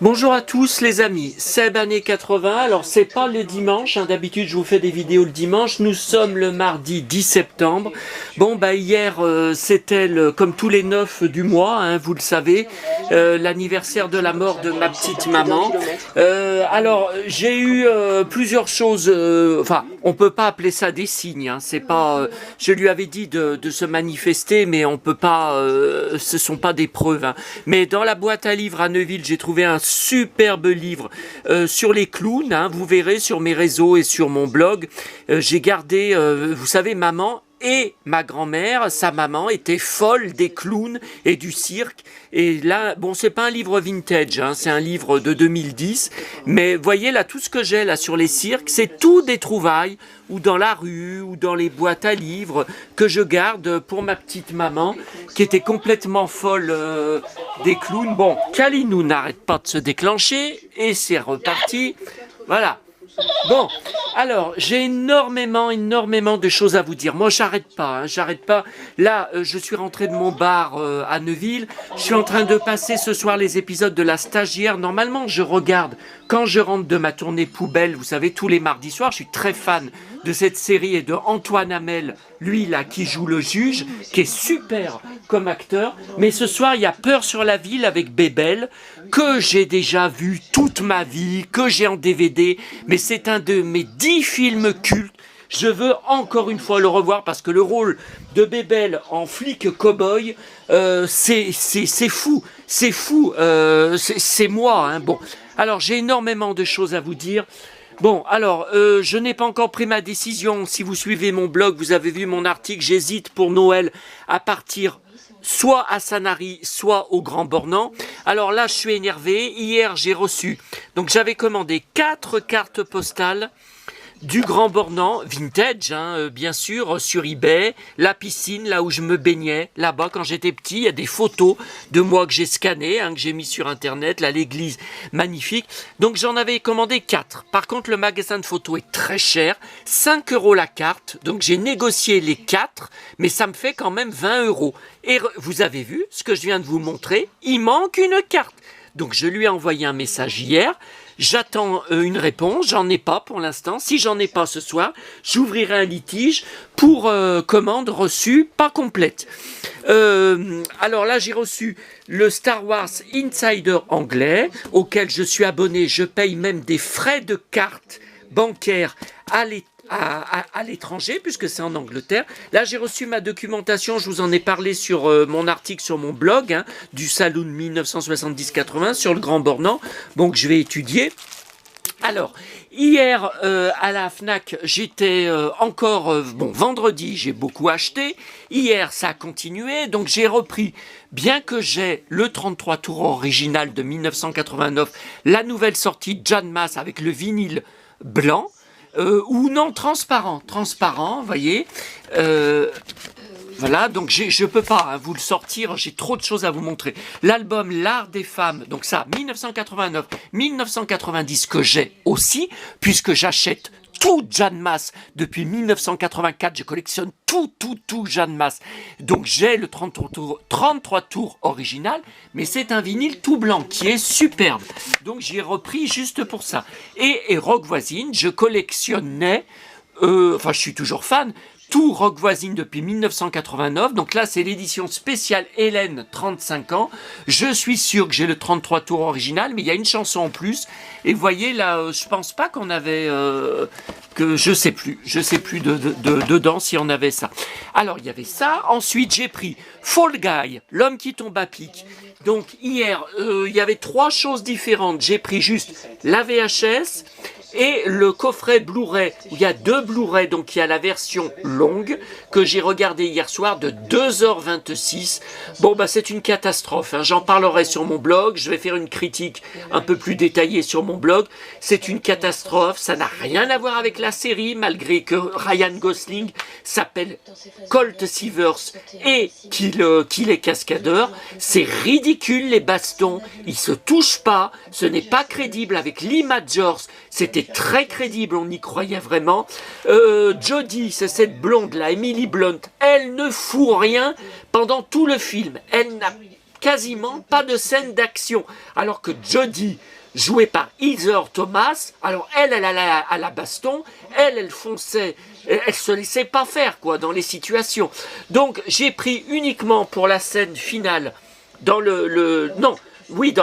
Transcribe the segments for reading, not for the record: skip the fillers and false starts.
Bonjour à tous les amis, Seb année 80, alors c'est pas le dimanche, d'habitude je vous fais des vidéos le dimanche, nous sommes le mardi 10 septembre. Bon bah hier c'était comme tous les 9 du mois, vous le savez, l'anniversaire de la mort de ma petite maman. Alors j'ai eu plusieurs choses, enfin on peut pas appeler ça des signes, c'est pas, je lui avais dit de se manifester mais on peut pas, ce sont pas des preuves. Mais dans la boîte à livres à Neuville, j'ai trouvé un superbe livre sur les clowns, vous verrez sur mes réseaux et sur mon blog. J'ai gardé, vous savez, maman et ma grand-mère, sa maman, était folle des clowns et du cirque. Et là, bon, c'est pas un livre vintage, c'est un livre de 2010. Mais voyez là, tout ce que j'ai là sur les cirques, c'est tout des trouvailles, ou dans la rue, ou dans les boîtes à livres, que je garde pour ma petite maman, qui était complètement folle des clowns. Bon, Kalinou n'arrête pas de se déclencher, et c'est reparti. Voilà. Bon, alors, j'ai énormément de choses à vous dire. Moi, j'arrête pas. Là, je suis rentré de mon bar à Neuville. Je suis en train de passer ce soir les épisodes de La Stagiaire. Normalement, je regarde quand je rentre de ma tournée poubelle, vous savez, tous les mardis soirs. Je suis très fan de cette série et de Antoine Hamel, lui là, qui joue le juge, qui est super comme acteur. Mais ce soir, il y a Peur sur la ville avec Bébel, que j'ai déjà vu toute ma vie, que j'ai en DVD, mais c'est un de mes 10 films cultes. Je veux encore une fois le revoir parce que le rôle de Bébel en flic cow-boy, c'est fou, c'est moi. Bon, alors j'ai énormément de choses à vous dire. Bon, alors, je n'ai pas encore pris ma décision. Si vous suivez mon blog, vous avez vu mon article. J'hésite pour Noël à partir soit à Sanary, soit au Grand Bornand. Alors là, je suis énervé. Hier, j'ai reçu, donc j'avais commandé 4 cartes postales du Grand Bornand, vintage, bien sûr, sur eBay, la piscine, là où je me baignais, là-bas, quand j'étais petit, il y a des photos de moi que j'ai scannées, que j'ai mis sur Internet, là, l'église, magnifique. Donc, j'en avais commandé 4. Par contre, le magasin de photos est très cher, 5 € la carte, donc j'ai négocié les 4, mais ça me fait quand même 20 €. Et vous avez vu ce que je viens de vous montrer, il manque une carte. Donc, je lui ai envoyé un message hier. J'attends une réponse, j'en ai pas pour l'instant. Si j'en ai pas ce soir, j'ouvrirai un litige pour commande reçue pas complète. Alors là, j'ai reçu le Star Wars Insider anglais, auquel je suis abonné. Je paye même des frais de carte bancaire à l'étranger, puisque c'est en Angleterre. Là, j'ai reçu ma documentation, je vous en ai parlé sur mon article sur mon blog, du Saloon 1970-80, sur le Grand Bornand, donc je vais étudier. Alors, hier, à la Fnac, j'étais encore... bon, vendredi, j'ai beaucoup acheté. Hier, ça a continué, donc j'ai repris, bien que j'ai le 33 tours original de 1989, la nouvelle sortie Jan Mass avec le vinyle blanc, ou non, transparent, vous voyez. Voilà, donc je peux pas vous le sortir, j'ai trop de choses à vous montrer. L'album L'Art des Femmes, donc ça, 1989, 1990, que j'ai aussi, puisque j'achète tout Jan Mass depuis 1984, je collectionne tout Jan Mass. Donc j'ai le 33 tours original, mais c'est un vinyle tout blanc qui est superbe. Donc j'ai repris juste pour ça. Et Rock Voisine, je collectionnais, enfin je suis toujours fan, tout Rock Voisine depuis 1989. Donc là, c'est l'édition spéciale Hélène, 35 ans. Je suis sûr que j'ai le 33 tours original, mais il y a une chanson en plus. Et vous voyez, là, je pense pas qu'on avait... que je sais plus dedans si on avait ça. Alors, il y avait ça. Ensuite, j'ai pris Fall Guy, l'homme qui tombe à pic. Donc, hier, il y avait 3 choses différentes. J'ai pris juste la VHS... et le coffret Blu-ray, où il y a 2 Blu-ray, donc il y a la version longue, que j'ai regardée hier soir, de 2h26. Bon, bah c'est une catastrophe, j'en parlerai sur mon blog, je vais faire une critique un peu plus détaillée sur mon blog. C'est une catastrophe, ça n'a rien à voir avec la série, malgré que Ryan Gosling s'appelle Colt Seavers et qu'il est cascadeur. C'est ridicule, les bastons, ils se touchent pas, ce n'est pas crédible. Avec Lee Majors, c'était très crédible, on y croyait vraiment. Jodie, c'est cette blonde là, Emily Blunt, elle ne fout rien pendant tout le film. Elle n'a quasiment pas de scène d'action. Alors que Jodie, jouée par Heather Thomas, alors elle a la baston, elle fonçait, elle se laissait pas faire quoi dans les situations. Donc j'ai pris uniquement pour la scène finale, dans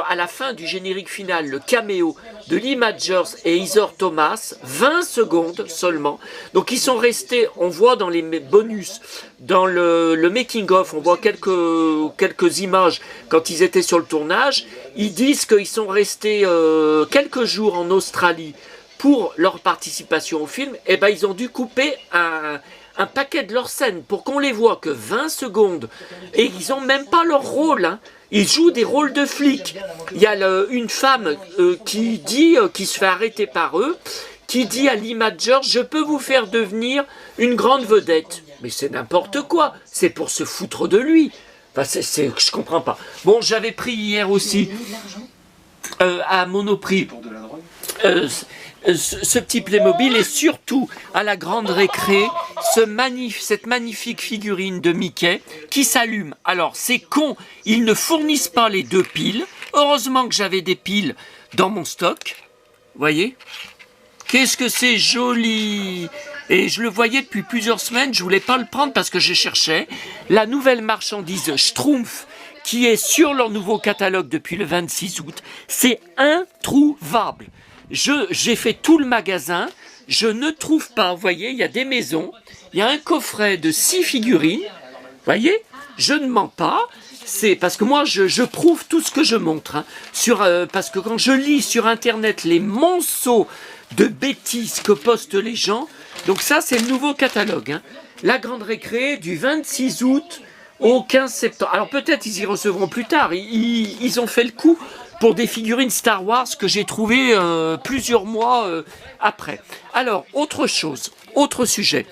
à la fin du générique final, le caméo de Lee Majors et Heather Thomas, 20 secondes seulement. Donc ils sont restés, on voit dans les bonus, dans le making-of, on voit quelques images quand ils étaient sur le tournage. Ils disent qu'ils sont restés quelques jours en Australie pour leur participation au film. Et ben ils ont dû couper un paquet de leurs scènes pour qu'on les voit que 20 secondes. Et ils n'ont même pas leur rôle, hein. Ils jouent des rôles de flics. Il y a une femme qui se fait arrêter par eux, qui dit à Lee Majors, je peux vous faire devenir une grande vedette. Mais c'est n'importe quoi, c'est pour se foutre de lui. Enfin, je comprends pas. Bon, j'avais pris hier aussi à Monoprix ce petit Playmobil et surtout à la grande récré cette magnifique figurine de Mickey qui s'allume. Alors c'est con, ils ne fournissent pas les 2 piles. Heureusement que j'avais des piles dans mon stock. Voyez? Qu'est-ce que c'est joli! Et je le voyais depuis plusieurs semaines, je voulais pas le prendre parce que je cherchais la nouvelle marchandise Schtroumpf qui est sur leur nouveau catalogue depuis le 26 août. C'est introuvable. J'ai fait tout le magasin, je ne trouve pas, vous voyez, il y a des maisons, il y a un coffret de 6 figurines, vous voyez, je ne mens pas, c'est parce que moi je prouve tout ce que je montre, hein, parce que quand je lis sur internet les monceaux de bêtises que postent les gens, donc ça c'est le nouveau catalogue, hein, la grande récré du 26 août au 15 septembre, alors peut-être ils y recevront plus tard, ils ont fait le coup pour des figurines Star Wars que j'ai trouvées plusieurs mois après. Alors, autre chose, autre sujet.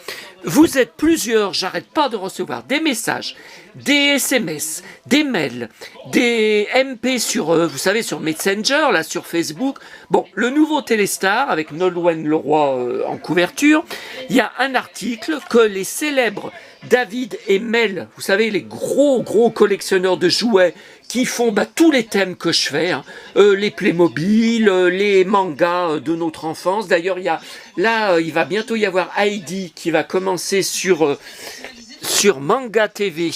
Vous êtes plusieurs, j'arrête pas de recevoir des messages, des SMS, des mails, des MP vous savez, sur Messenger, là, sur Facebook. Bon, le nouveau Téléstar, avec Nolwenn Leroy en couverture, il y a un article que les célèbres David et Mel, vous savez, les gros collectionneurs de jouets qui font tous les thèmes que je fais, hein, les Playmobil, les mangas de notre enfance. D'ailleurs, il va bientôt y avoir Heidi qui va commencer sur Manga TV.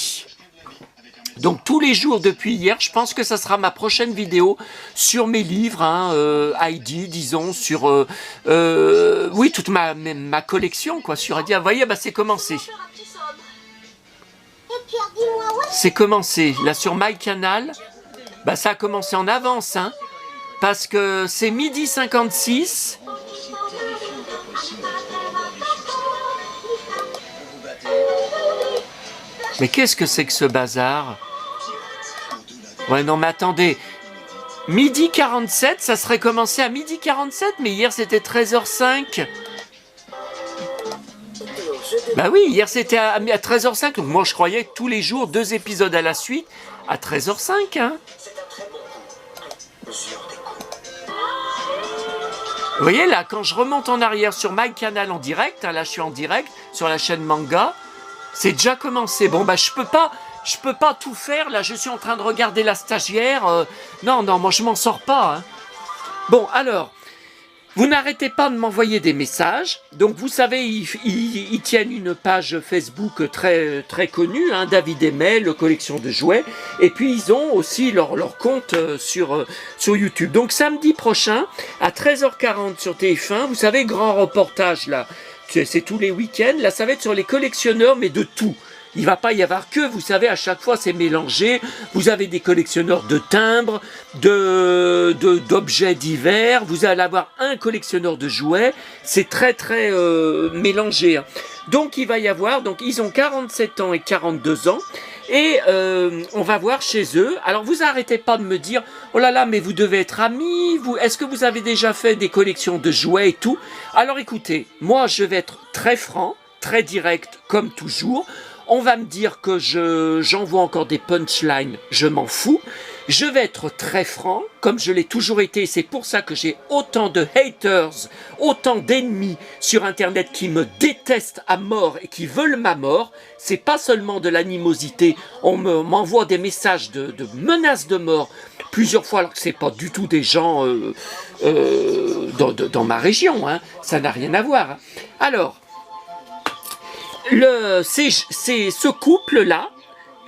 Donc tous les jours depuis hier, je pense que ça sera ma prochaine vidéo sur mes livres, hein, Heidi, disons, sur oui, toute ma collection, quoi, sur Heidi. Vous voyez, c'est commencé. C'est commencé, là sur MyCanal, ça a commencé en avance, hein, parce que c'est 12h56. Mais qu'est-ce que c'est que ce bazar? Ouais, non, mais attendez, 12h47, ça serait commencé à 12h47, mais hier c'était 13h05. Bah oui, hier c'était à 13h05, donc moi je croyais que tous les jours, 2 épisodes à la suite, à 13h05, hein. Vous voyez là, quand je remonte en arrière sur MyCanal en direct, hein, là je suis en direct, sur la chaîne Manga, c'est déjà commencé. Bon je peux pas tout faire, là je suis en train de regarder la stagiaire, non, moi je m'en sors pas, hein. Bon alors, vous n'arrêtez pas de m'envoyer des messages. Donc vous savez, ils tiennent une page Facebook très, très connue, hein, David et Mel, collection de jouets. Et puis ils ont aussi leur compte sur YouTube. Donc samedi prochain, à 13h40 sur TF1, vous savez, grand reportage là, c'est tous les week-ends. Là, ça va être sur les collectionneurs, mais de tout. Il ne va pas y avoir que, vous savez, à chaque fois c'est mélangé. Vous avez des collectionneurs de timbres, d'objets divers. Vous allez avoir un collectionneur de jouets. C'est très très mélangé, hein. Donc il va y avoir, donc ils ont 47 ans et 42 ans. Et on va voir chez eux. Alors vous arrêtez pas de me dire, oh là là, mais vous devez être amis. Est-ce que vous avez déjà fait des collections de jouets et tout? Alors écoutez, moi je vais être très franc, très direct comme toujours. On va me dire que j'envoie encore des punchlines, je m'en fous. Je vais être très franc, comme je l'ai toujours été, c'est pour ça que j'ai autant de haters, autant d'ennemis sur Internet qui me détestent à mort et qui veulent ma mort. C'est pas seulement de l'animosité, on m'envoie des messages de menaces de mort plusieurs fois, alors que c'est pas du tout des gens dans ma région, hein. Ça n'a rien à voir. Alors, c'est ce couple-là,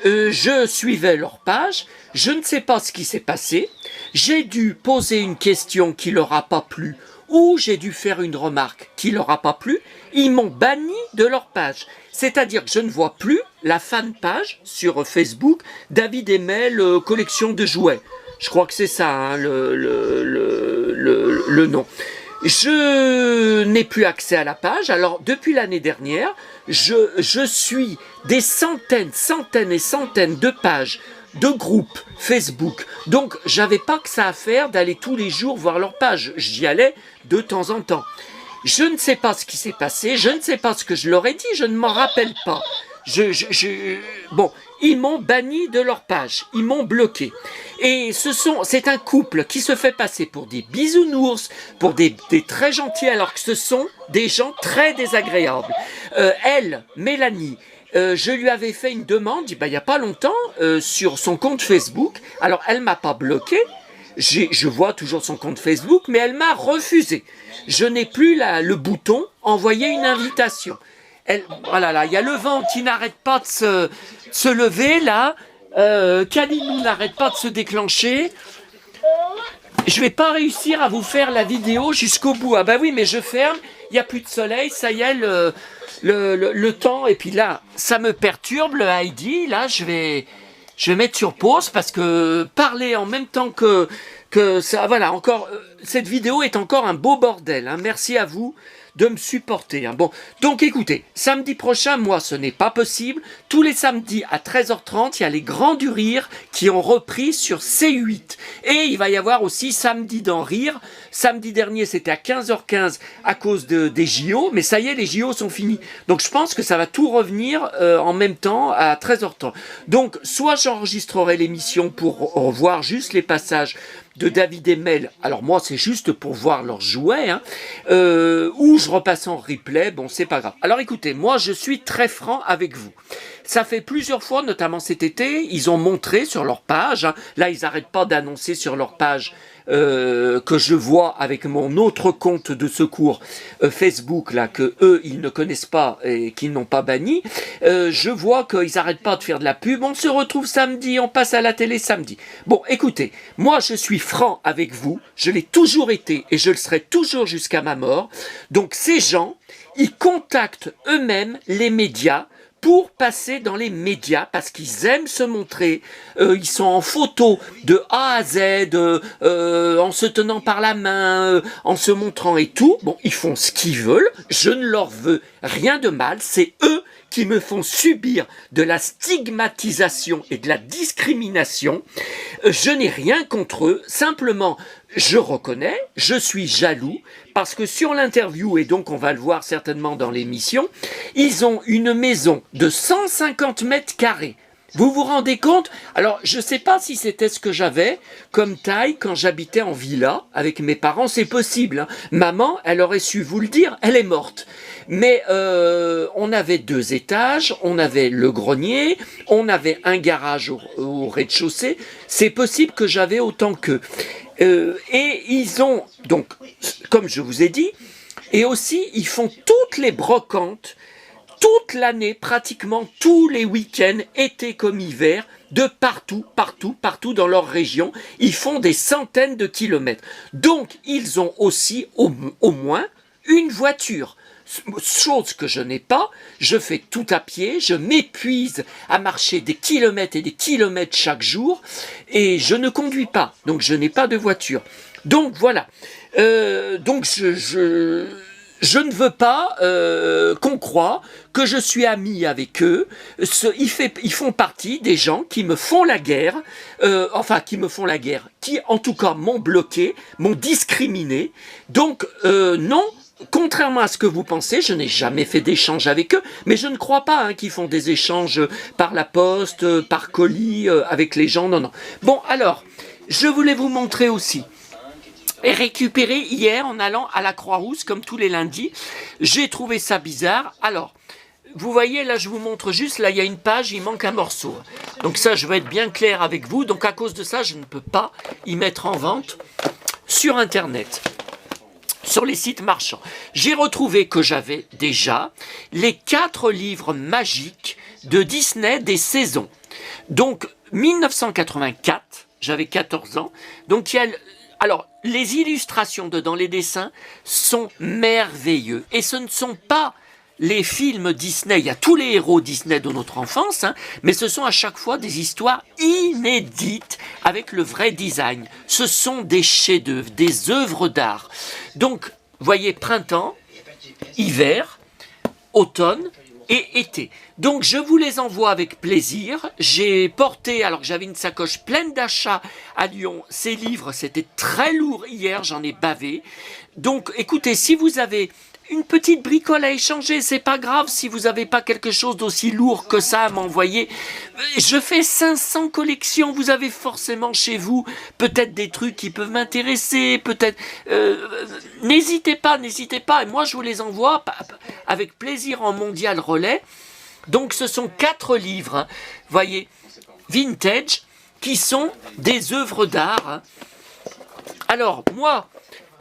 je suivais leur page, je ne sais pas ce qui s'est passé, j'ai dû poser une question qui leur a pas plu, ou j'ai dû faire une remarque qui leur a pas plu, ils m'ont banni de leur page. C'est-à-dire que je ne vois plus la fan page sur Facebook, David Emel, collection de jouets. Je crois que c'est ça, hein, le nom. Je n'ai plus accès à la page. Alors, depuis l'année dernière, je suis des centaines et centaines de pages, de groupes Facebook. Donc, j'avais pas que ça à faire d'aller tous les jours voir leur page. J'y allais de temps en temps. Je ne sais pas ce qui s'est passé, je ne sais pas ce que je leur ai dit, je ne m'en rappelle pas. Bon, ils m'ont banni de leur page, ils m'ont bloqué. Et c'est un couple qui se fait passer pour des bisounours, pour des très gentils, alors que ce sont des gens très désagréables. Elle, Mélanie, je lui avais fait une demande, il n'y a pas longtemps, sur son compte Facebook. Alors, elle m'a pas bloqué. Je vois toujours son compte Facebook, mais elle m'a refusé. Je n'ai plus le bouton « Envoyer une invitation ». Voilà, là, il y a le vent qui n'arrête pas de se lever, là. Kalinou n'arrête pas de se déclencher. Je vais pas réussir à vous faire la vidéo jusqu'au bout. Ah bah oui, mais je ferme, il n'y a plus de soleil, ça y est, le temps. Et puis là, ça me perturbe, le Heidi. Là, je vais mettre sur pause parce que parler en même temps que ça, voilà, encore, cette vidéo est encore un beau bordel, hein. Merci à vous de me supporter, hein. Bon, donc écoutez, samedi prochain, moi, ce n'est pas possible. Tous les samedis à 13h30, il y a les Grands du Rire qui ont repris sur C8. Et il va y avoir aussi Samedi d'en Rire. Samedi dernier, c'était à 15h15 à cause des JO, mais ça y est, les JO sont finis. Donc je pense que ça va tout revenir en même temps à 13h30. Donc, soit j'enregistrerai l'émission pour revoir juste les passages de David Emel, alors moi c'est juste pour voir leurs jouets, hein, ou je repasse en replay, bon c'est pas grave. Alors écoutez, moi je suis très franc avec vous. Ça fait plusieurs fois, notamment cet été, ils ont montré sur leur page, hein, là ils n'arrêtent pas d'annoncer sur leur page que je vois avec mon autre compte de secours Facebook, là, que eux, ils ne connaissent pas et qu'ils n'ont pas banni, je vois qu'ils n'arrêtent pas de faire de la pub, on se retrouve samedi, on passe à la télé samedi. Bon, écoutez, moi je suis franc avec vous, je l'ai toujours été et je le serai toujours jusqu'à ma mort, donc ces gens, ils contactent eux-mêmes les médias, pour passer dans les médias, parce qu'ils aiment se montrer, ils sont en photo de A à Z, en se tenant par la main, en se montrant et tout. Bon, ils font ce qu'ils veulent, je ne leur veux rien de mal, c'est eux qui me font subir de la stigmatisation et de la discrimination. Je n'ai rien contre eux, simplement je reconnais, je suis jaloux, parce que sur l'interview, et donc on va le voir certainement dans l'émission, ils ont une maison de 150 mètres carrés. Vous vous rendez compte? Alors, je ne sais pas si c'était ce que j'avais comme taille quand j'habitais en villa avec mes parents, c'est possible, hein. Maman, elle aurait su vous le dire, elle est morte. Mais on avait 2 étages, on avait le grenier, on avait un garage au rez-de-chaussée. C'est possible que j'avais autant qu'eux. Et ils ont, donc, comme je vous ai dit, et aussi, ils font toutes les brocantes, toute l'année, pratiquement tous les week-ends, été comme hiver, de partout dans leur région. Ils font des centaines de kilomètres. Donc, ils ont aussi au moins une voiture. Chose que je n'ai pas, je fais tout à pied, je m'épuise à marcher des kilomètres et des kilomètres chaque jour, et je ne conduis pas, donc je n'ai pas de voiture. Donc voilà, donc je ne veux pas qu'on croie que je suis ami avec eux. Ils font partie des gens qui me font la guerre, qui en tout cas m'ont bloqué, m'ont discriminé. Donc non, contrairement à ce que vous pensez, je n'ai jamais fait d'échange avec eux, mais je ne crois pas qu'ils font des échanges par la poste, par colis, avec les gens, non. Bon, alors, je voulais vous montrer aussi, et récupéré hier en allant à la Croix-Rousse, comme tous les lundis, j'ai trouvé ça bizarre. Alors, vous voyez, là, je vous montre juste, là, il y a une page, il manque un morceau. Donc ça, je vais être bien clair avec vous. Donc à cause de ça, je ne peux pas y mettre en vente sur Internet, sur les sites marchands. J'ai retrouvé que j'avais déjà les 4 livres magiques de Disney des saisons. Donc, 1984, j'avais 14 ans. Donc, il y a... Alors, les illustrations dedans, les dessins, sont merveilleux. Et ce ne sont pas les films Disney, il y a tous les héros Disney de notre enfance, mais ce sont à chaque fois des histoires inédites avec le vrai design. Ce sont des chefs-d'œuvre, des œuvres d'art. Donc, voyez, printemps, hiver, automne et été. Donc, je vous les envoie avec plaisir. J'ai porté, alors que j'avais une sacoche pleine d'achats à Lyon, ces livres, c'était très lourd hier, j'en ai bavé. Donc, écoutez, si vous avez une petite bricole à échanger, c'est pas grave si vous n'avez pas quelque chose d'aussi lourd que ça à m'envoyer. Je fais 500 collections, vous avez forcément chez vous peut-être des trucs qui peuvent m'intéresser, peut-être... n'hésitez pas, et moi je vous les envoie avec plaisir en mondial relais. Donc ce sont 4 livres, voyez, vintage, qui sont des œuvres d'art. Alors, moi...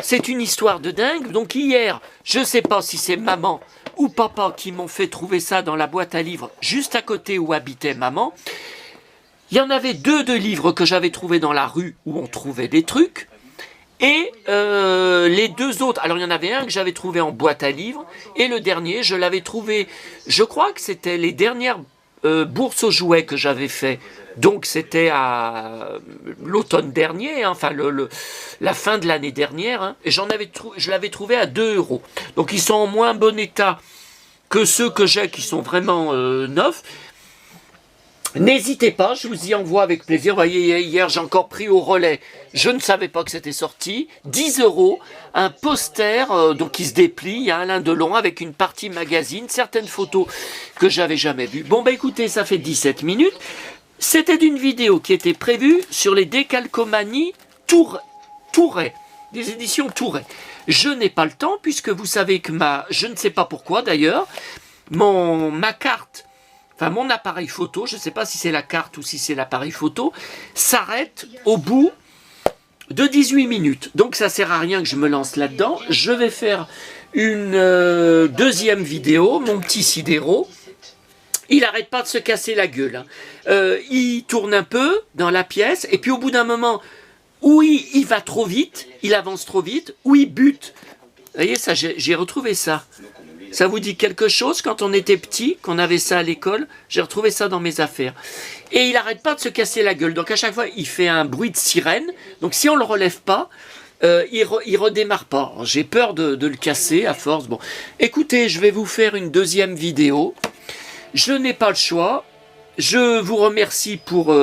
c'est une histoire de dingue. Donc hier, je ne sais pas si c'est maman ou papa qui m'ont fait trouver ça dans la boîte à livres juste à côté où habitait maman. Il y en avait 2 de livres que j'avais trouvés dans la rue où on trouvait des trucs. Et les 2 autres, alors il y en avait un que j'avais trouvé en boîte à livres. Et le dernier, je l'avais trouvé, je crois que c'était les dernières bourses aux jouets que j'avais fait. Donc c'était à l'automne dernier, enfin la fin de l'année dernière, et je l'avais trouvé à 2 €. Donc ils sont en moins bon état que ceux que j'ai qui sont vraiment neufs. N'hésitez pas, je vous y envoie avec plaisir. Vous voyez, hier j'ai encore pris au relais, je ne savais pas que c'était sorti. 10 €, un poster donc qui se déplie, Alain Delon avec une partie magazine, certaines photos que j'avais jamais vues. Bon bah écoutez, ça fait 17 minutes. C'était une vidéo qui était prévue sur les décalcomanies Touret, des éditions Touret. Je n'ai pas le temps puisque vous savez que je ne sais pas pourquoi d'ailleurs, ma carte, enfin mon appareil photo, je ne sais pas si c'est la carte ou si c'est l'appareil photo, s'arrête au bout de 18 minutes. Donc ça sert à rien que je me lance là-dedans. Je vais faire une deuxième vidéo, mon petit sidéro. Il n'arrête pas de se casser la gueule. Il tourne un peu dans la pièce, et puis au bout d'un moment, où il va trop vite, il avance trop vite, ou il bute. Vous voyez, ça, j'ai retrouvé ça. Ça vous dit quelque chose quand on était petit, qu'on avait ça à l'école? J'ai retrouvé ça dans mes affaires. Et il n'arrête pas de se casser la gueule. Donc à chaque fois, il fait un bruit de sirène. Donc si on ne le relève pas, il redémarre pas. J'ai peur de le casser à force. Bon, écoutez, je vais vous faire une deuxième vidéo. Je n'ai pas le choix. Je vous remercie pour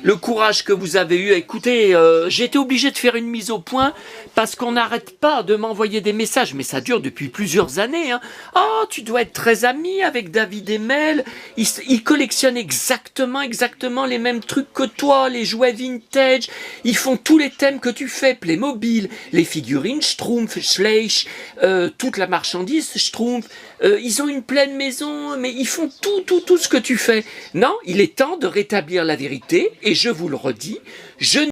le courage que vous avez eu. Écoutez, j'ai été obligé de faire une mise au point parce qu'on n'arrête pas de m'envoyer des messages. Mais ça dure depuis plusieurs années. Oh, tu dois être très ami avec David Emel. Il collectionne exactement les mêmes trucs que toi, les jouets vintage. Ils font tous les thèmes que tu fais, Playmobil, les figurines, Schtroumpf, Schleich, toute la marchandise, Schtroumpf. Ils ont une pleine maison, mais ils font tout ce que tu fais. Non, il est temps de rétablir la vérité, et je vous le redis, je